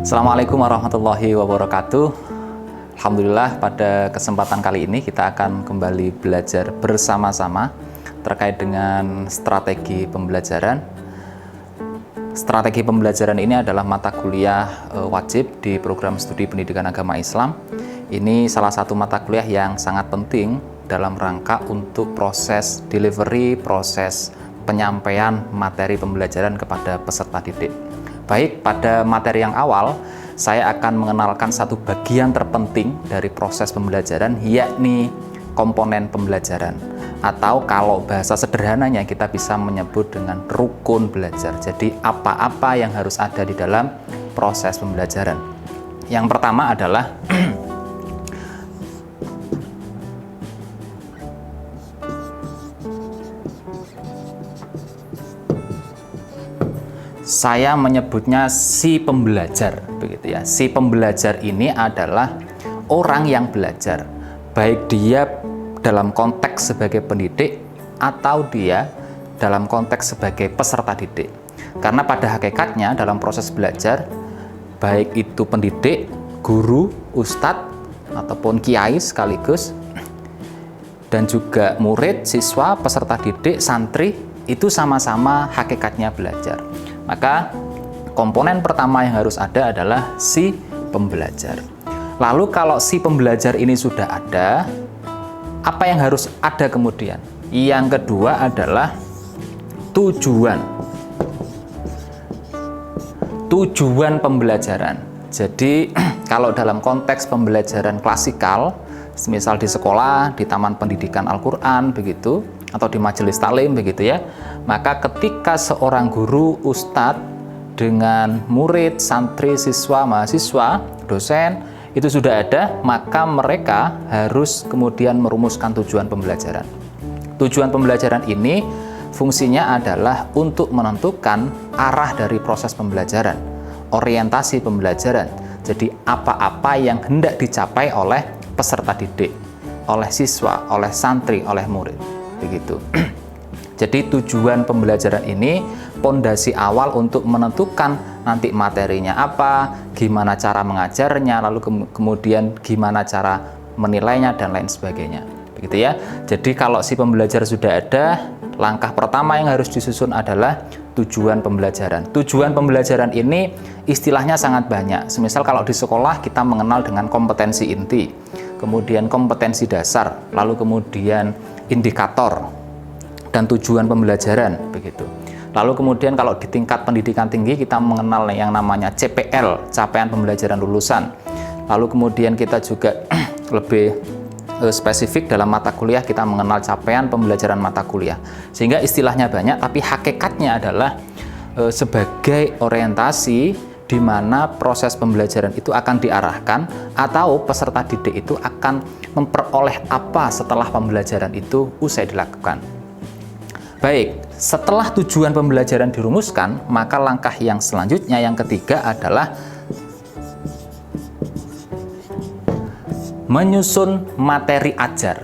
Assalamualaikum warahmatullahi wabarakatuh. Alhamdulillah, pada kesempatan kali ini kita akan kembali belajar bersama-sama terkait dengan strategi pembelajaran. Strategi pembelajaran ini adalah mata kuliah wajib di program studi pendidikan agama Islam. Ini salah satu mata kuliah yang sangat penting dalam rangka untuk proses delivery, proses penyampaian materi pembelajaran kepada peserta didik. Baik, pada materi yang awal, saya akan mengenalkan satu bagian terpenting dari proses pembelajaran, yakni komponen pembelajaran. Atau kalau bahasa sederhananya kita bisa menyebut dengan rukun belajar. Jadi apa-apa yang harus ada di dalam proses pembelajaran. Yang pertama adalah saya menyebutnya si pembelajar, begitu ya. Si pembelajar ini adalah orang yang belajar, baik dia dalam konteks sebagai pendidik atau dia dalam konteks sebagai peserta didik. Karena pada hakikatnya dalam proses belajar, baik itu pendidik, guru, ustadz, ataupun kiai sekaligus, dan juga murid, siswa, peserta didik, santri, itu sama-sama hakikatnya belajar. Maka komponen pertama yang harus ada adalah si pembelajar. Lalu kalau si pembelajar ini sudah ada, apa yang harus ada kemudian? Yang kedua adalah tujuan. Tujuan pembelajaran. Jadi kalau dalam konteks pembelajaran klasikal, misal di sekolah, di taman pendidikan Al-Quran, begitu, atau di majelis taklim, begitu ya, maka ketika seorang guru, ustadz dengan murid, santri, siswa, mahasiswa, dosen itu sudah ada, maka mereka harus kemudian merumuskan tujuan pembelajaran. Tujuan pembelajaran ini fungsinya adalah untuk menentukan arah dari proses pembelajaran, orientasi pembelajaran. Jadi apa-apa yang hendak dicapai oleh peserta didik, oleh siswa, oleh santri, oleh murid, begitu. Jadi tujuan pembelajaran ini pondasi awal untuk menentukan nanti materinya apa, gimana cara mengajarnya, lalu kemudian gimana cara menilainya dan lain sebagainya, begitu ya. Jadi kalau si pembelajar sudah ada, langkah pertama yang harus disusun adalah tujuan pembelajaran. Tujuan pembelajaran ini istilahnya sangat banyak. Semisal kalau di sekolah kita mengenal dengan kompetensi inti, kemudian kompetensi dasar, lalu kemudian indikator dan tujuan pembelajaran, begitu. Lalu kemudian kalau di tingkat pendidikan tinggi kita mengenal yang namanya CPL, capaian pembelajaran lulusan. Lalu kemudian kita juga lebih spesifik dalam mata kuliah kita mengenal capaian pembelajaran mata kuliah. Sehingga istilahnya banyak, tapi hakikatnya adalah sebagai orientasi di mana proses pembelajaran itu akan diarahkan atau peserta didik itu akan memperoleh apa setelah pembelajaran itu usai dilakukan. Baik, setelah tujuan pembelajaran dirumuskan, maka langkah yang selanjutnya, yang ketiga adalah menyusun materi ajar.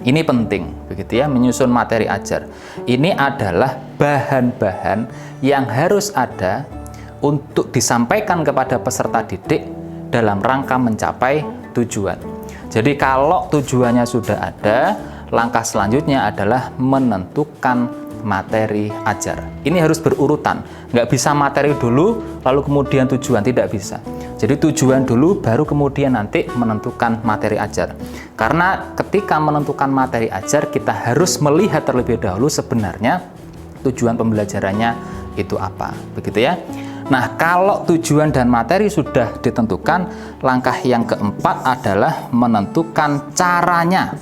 Ini penting, begitu ya, menyusun materi ajar. Ini adalah bahan-bahan yang harus ada untuk disampaikan kepada peserta didik dalam rangka mencapai tujuan. Jadi kalau tujuannya sudah ada, langkah selanjutnya adalah menentukan materi ajar. Ini harus berurutan, nggak bisa materi dulu lalu kemudian tujuan, tidak bisa. Jadi tujuan dulu baru kemudian nanti menentukan materi ajar. Karena ketika menentukan materi ajar kita harus melihat terlebih dahulu sebenarnya tujuan pembelajarannya itu apa, begitu ya. Nah, kalau tujuan dan materi sudah ditentukan, langkah yang keempat adalah menentukan caranya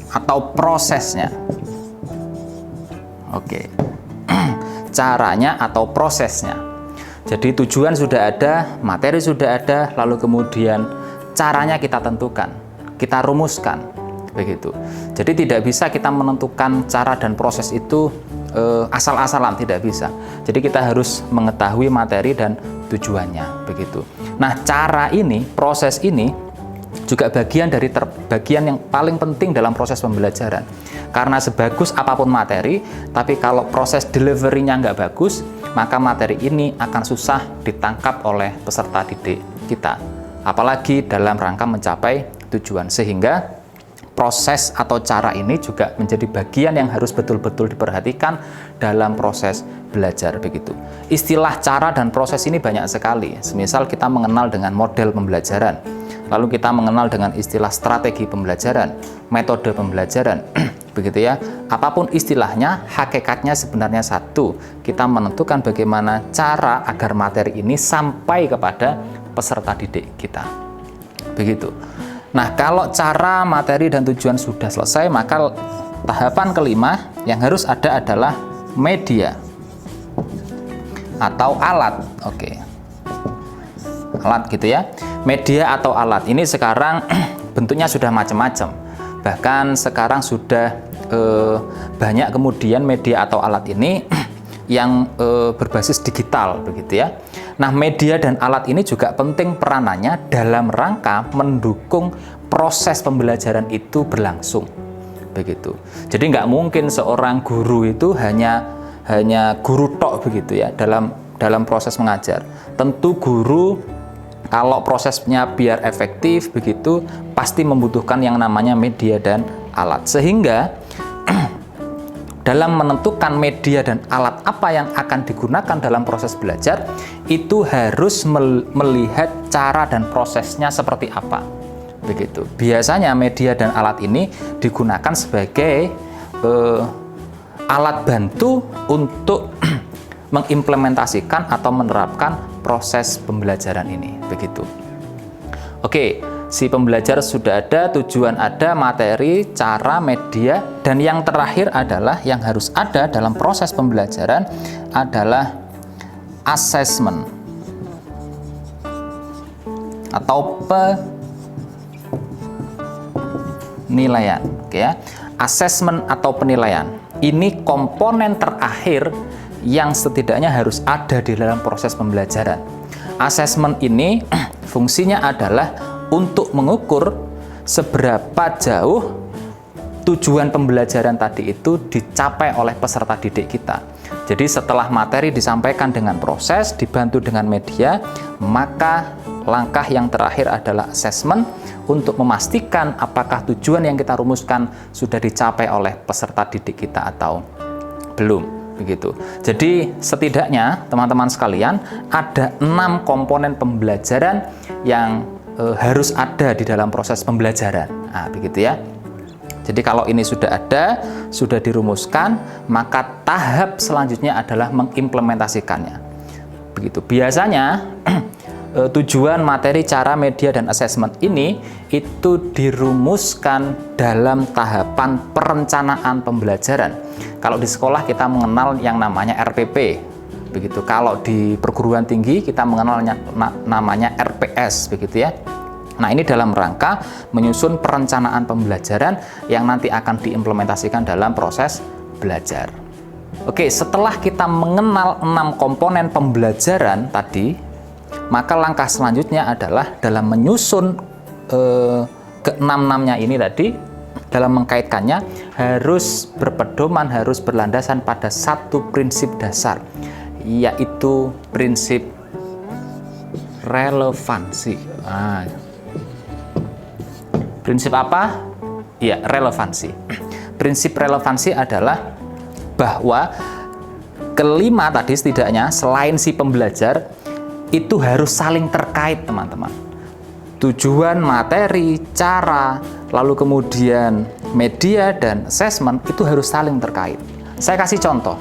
atau prosesnya. Oke. Caranya atau prosesnya. Jadi tujuan sudah ada, materi sudah ada, lalu kemudian caranya kita tentukan, kita rumuskan, begitu. Jadi tidak bisa kita menentukan cara dan proses itu asal-asalan, tidak bisa. Jadi kita harus mengetahui materi dan tujuannya, begitu. Nah, cara ini, proses ini juga bagian dari bagian yang paling penting dalam proses pembelajaran. Karena sebagus apapun materi, tapi kalau proses delivery-nya nggak bagus, maka materi ini akan susah ditangkap oleh peserta didik kita, apalagi dalam rangka mencapai tujuan. Sehingga proses atau cara ini juga menjadi bagian yang harus betul-betul diperhatikan dalam proses belajar begitu. Istilah cara dan proses ini banyak sekali. Semisal kita mengenal dengan model pembelajaran, lalu kita mengenal dengan istilah strategi pembelajaran, metode pembelajaran, begitu ya. Apapun istilahnya, hakikatnya sebenarnya satu. Kita menentukan bagaimana cara agar materi ini sampai kepada peserta didik kita. Begitu. Nah, kalau cara, materi, dan tujuan sudah selesai, maka tahapan kelima yang harus ada adalah media atau alat. Oke. Alat gitu ya. Media atau alat ini sekarang bentuknya sudah macam-macam. Bahkan sekarang sudah banyak kemudian media atau alat ini yang berbasis digital begitu ya. Nah, media dan alat ini juga penting peranannya dalam rangka mendukung proses pembelajaran itu berlangsung begitu. Jadi nggak mungkin seorang guru itu hanya guru tok begitu ya dalam proses mengajar. Tentu guru kalau prosesnya biar efektif begitu pasti membutuhkan yang namanya media dan alat. Sehingga dalam menentukan media dan alat apa yang akan digunakan dalam proses belajar, itu harus melihat cara dan prosesnya seperti apa. Begitu. Biasanya media dan alat ini digunakan sebagai alat bantu untuk mengimplementasikan atau menerapkan proses pembelajaran ini. Begitu. Oke. Si pembelajar sudah ada, tujuan ada, materi, cara, media, dan yang terakhir adalah yang harus ada dalam proses pembelajaran adalah assessment atau penilaian. Oke ya. Assessment atau penilaian. Ini komponen terakhir yang setidaknya harus ada di dalam proses pembelajaran. Assessment ini fungsinya adalah untuk mengukur seberapa jauh tujuan pembelajaran tadi itu dicapai oleh peserta didik kita. Jadi setelah materi disampaikan dengan proses, dibantu dengan media, maka langkah yang terakhir adalah assessment untuk memastikan apakah tujuan yang kita rumuskan sudah dicapai oleh peserta didik kita atau belum. Begitu. Jadi setidaknya teman-teman sekalian ada 6 komponen pembelajaran yang harus ada di dalam proses pembelajaran. Nah, begitu ya. Jadi kalau ini sudah ada, sudah dirumuskan, maka tahap selanjutnya adalah mengimplementasikannya. Begitu. Biasanya tujuan, materi, cara, media, dan assessment ini itu dirumuskan dalam tahapan perencanaan pembelajaran. Kalau di sekolah kita mengenal yang namanya RPP. Begitu. Kalau di perguruan tinggi kita mengenalnya namanya RPS begitu ya. Nah, ini dalam rangka menyusun perencanaan pembelajaran yang nanti akan diimplementasikan dalam proses belajar. Oke, setelah kita mengenal 6 komponen pembelajaran tadi, maka langkah selanjutnya adalah dalam menyusun ke-6-6-nya ini tadi, dalam mengkaitkannya harus berpedoman, harus berlandasan pada satu prinsip dasar, yaitu prinsip relevansi. Prinsip apa? Ya, relevansi. Prinsip relevansi adalah bahwa kelima tadi setidaknya selain si pembelajar itu harus saling terkait, teman-teman. Tujuan, materi, cara, lalu kemudian media dan assessment itu harus saling terkait. Saya kasih contoh.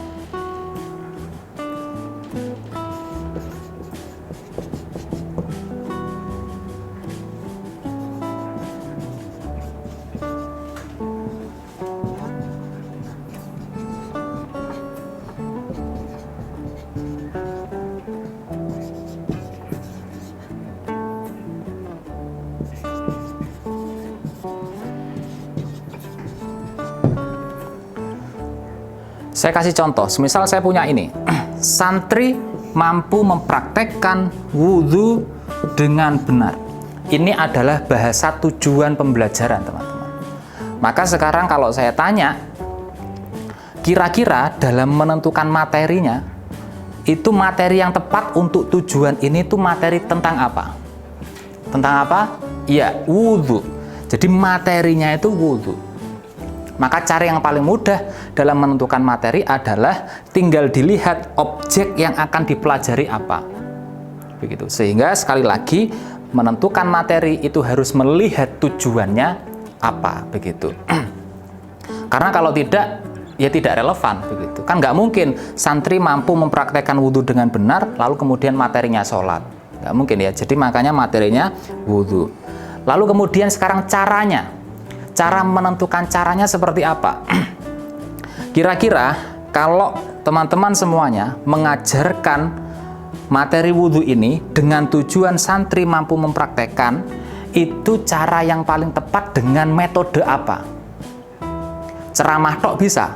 Saya kasih contoh, semisal saya punya ini, santri mampu mempraktekkan wudhu dengan benar. Ini adalah bahasa tujuan pembelajaran, teman-teman. Maka sekarang kalau saya tanya, kira-kira dalam menentukan materinya, itu materi yang tepat untuk tujuan ini tuh materi tentang apa? Tentang apa? Ya, wudhu. Jadi materinya itu wudhu. Maka cara yang paling mudah dalam menentukan materi adalah tinggal dilihat objek yang akan dipelajari apa. Begitu. Sehingga sekali lagi menentukan materi itu harus melihat tujuannya apa, begitu. Karena kalau tidak, ya tidak relevan, begitu. Kan nggak mungkin santri mampu mempraktekkan wudhu dengan benar, lalu kemudian materinya sholat. Nggak mungkin ya. Jadi makanya materinya wudhu. Lalu kemudian sekarang caranya. Cara menentukan caranya seperti apa? Kira-kira kalau teman-teman semuanya mengajarkan materi wudhu ini dengan tujuan santri mampu mempraktekkan, itu cara yang paling tepat dengan metode apa? Ceramah tok bisa?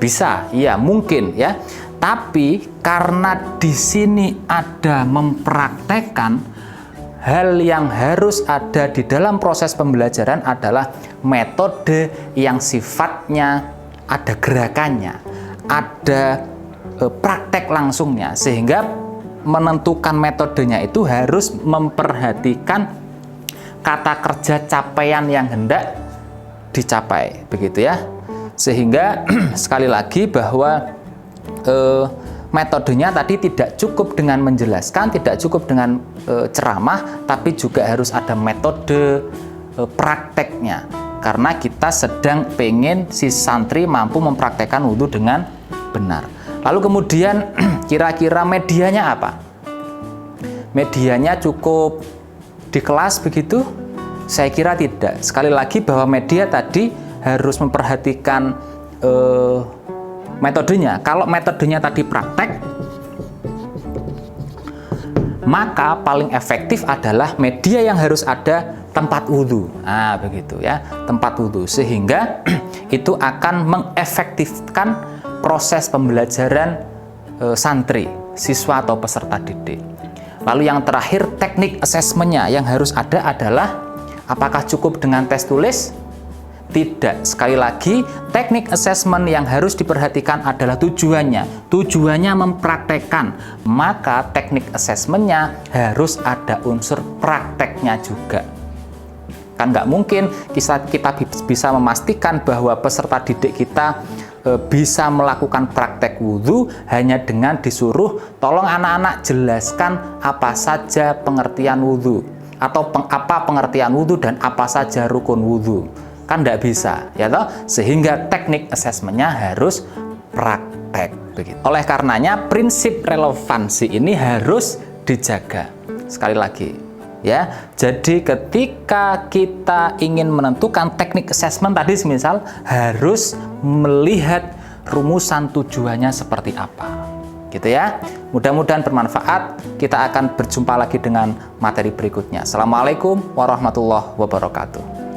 Bisa, iya mungkin ya. Tapi karena di sini ada mempraktekkan, hal yang harus ada di dalam proses pembelajaran adalah metode yang sifatnya ada gerakannya, ada praktek langsungnya, sehingga menentukan metodenya itu harus memperhatikan kata kerja capaian yang hendak dicapai, begitu ya. Sehingga sekali lagi bahwa metodenya tadi tidak cukup dengan menjelaskan, tidak cukup dengan ceramah, tapi juga harus ada metode prakteknya. Karena kita sedang pengen si santri mampu mempraktekkan wudhu dengan benar. Lalu kemudian kira-kira medianya apa? Medianya cukup di kelas begitu? Saya kira tidak. Sekali lagi bahwa media tadi harus memperhatikan metodenya. Kalau metodenya tadi praktek, maka paling efektif adalah media yang harus ada tempat wudhu. Nah, begitu ya, tempat wudhu. Sehingga itu akan mengefektifkan proses pembelajaran santri, siswa atau peserta didik. Lalu yang terakhir, teknik asesmennya yang harus ada adalah apakah cukup dengan tes tulis? Tidak. Sekali lagi, teknik assessment yang harus diperhatikan adalah tujuannya. Tujuannya mempraktekkan. Maka teknik assessmentnya harus ada unsur prakteknya juga. Kan nggak mungkin kita bisa memastikan bahwa peserta didik kita bisa melakukan praktek wudhu hanya dengan disuruh tolong anak-anak jelaskan apa saja pengertian wudhu. Atau apa pengertian wudhu dan apa saja rukun wudhu. Kan tidak bisa, ya toh? Sehingga teknik asesmennya harus praktek, begitu. Oleh karenanya prinsip relevansi ini harus dijaga. Sekali lagi, ya. Jadi ketika kita ingin menentukan teknik asesmen tadi, semisal harus melihat rumusan tujuannya seperti apa, gitu ya. Mudah-mudahan bermanfaat. Kita akan berjumpa lagi dengan materi berikutnya. Assalamualaikum warahmatullahi wabarakatuh.